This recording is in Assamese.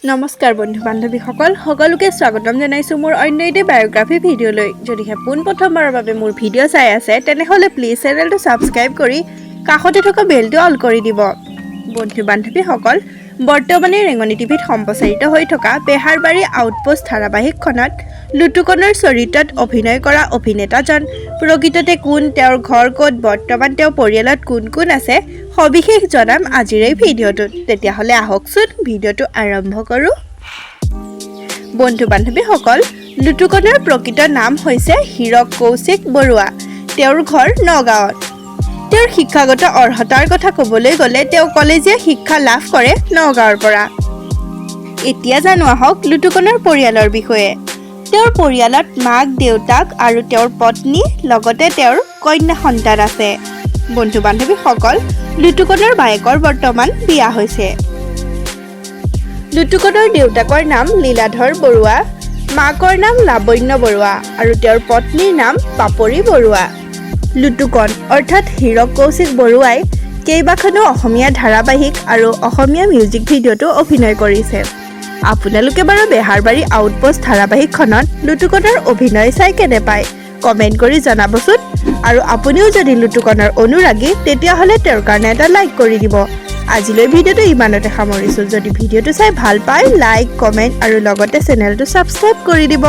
নমস্কাৰ বন্ধু বান্ধৱীসকল সকলোকে স্বাগতম জনাইছোঁ মোৰ অন্য এটি বায়োগ্ৰাফি ভিডিঅ'লৈ। যদিহে পোনপ্ৰথমবাৰৰ বাবে মোৰ ভিডিঅ' চাই আছে তেনেহ'লে প্লিজ চেনেলটো ছাবস্ক্ৰাইব কৰি কাষতে থকা বেলটো অল কৰি দিব। বন্ধু বান্ধৱীসকল, বৰ্তমানে ৰেঙনি টিভিত সম্প্ৰচাৰিত হৈ থকা বেহাৰবাৰী আউটপোষ্ট ধাৰাবাহিকখনত লুটুকনৰ চৰিত্ৰত অভিনয় কৰা অভিনেতাজন প্ৰকৃততে কোন, তেওঁৰ ঘৰ ক'ত, বৰ্তমান তেওঁৰ পৰিয়ালত কোন কোন আছে সবিশেষ জনাম আজিৰ এই ভিডিঅ'টোত। তেতিয়াহ'লে আহকচোন ভিডিঅ'টো আৰম্ভ কৰোঁ। বন্ধু বান্ধৱীসকল, লুটুকনৰ প্ৰকৃত নাম হৈছে হিৰক কৌশিক বৰুৱা। তেওঁৰ ঘৰ নগাঁৱত। তেওঁৰ শিক্ষাগত অৰ্হতাৰ কথা ক'বলৈ গ'লে তেওঁ কলেজীয়া শিক্ষা লাভ কৰে নগাঁৱৰ পৰা। এতিয়া জানো আহক লুটুকনৰ পৰিয়ালৰ বিষয়ে। তেওঁৰ পৰিয়ালত মাক, দেউতাক আৰু তেওঁৰ পত্নী লগতে তেওঁৰ কন্যা সন্তান আছে। বন্ধু বান্ধৱীসকল, লুটুকনৰ বায়েকৰ বৰ্তমান বিয়া হৈছে। লুটুকনৰ দেউতাকৰ নাম লীলাধৰ বৰুৱা, মাকৰ নাম লাবণ্য বৰুৱা আৰু তেওঁৰ পত্নীৰ নাম পাপৰি বৰুৱা। লুটুকন অৰ্থাৎ হিৰক কৌশিক বৰুৱাই কেইবাখনো অসমীয়া ধাৰাবাহিক আৰু অসমীয়া মিউজিক ভিডিঅ'তো অভিনয় কৰিছে। আপোনালোকে বাৰু বেহাৰবাৰী আউটপোষ্ট ধাৰাবাহিকখনত লুটুকনৰ অভিনয় চাই কেনে পায় কমেণ্ট কৰি জনাবচোন। আৰু আপুনিও যদি লুটুকনৰ অনুৰাগী তেতিয়াহ'লে তেওঁৰ কাৰণে এটা লাইক কৰি দিব। আজিলৈ ভিডিঅ'টো ইমানতে সামৰিছোঁ। যদি ভিডিঅ'টো চাই ভাল পায় লাইক, কমেণ্ট আৰু লগতে চেনেলটো ছাবস্ক্ৰাইব কৰি দিব।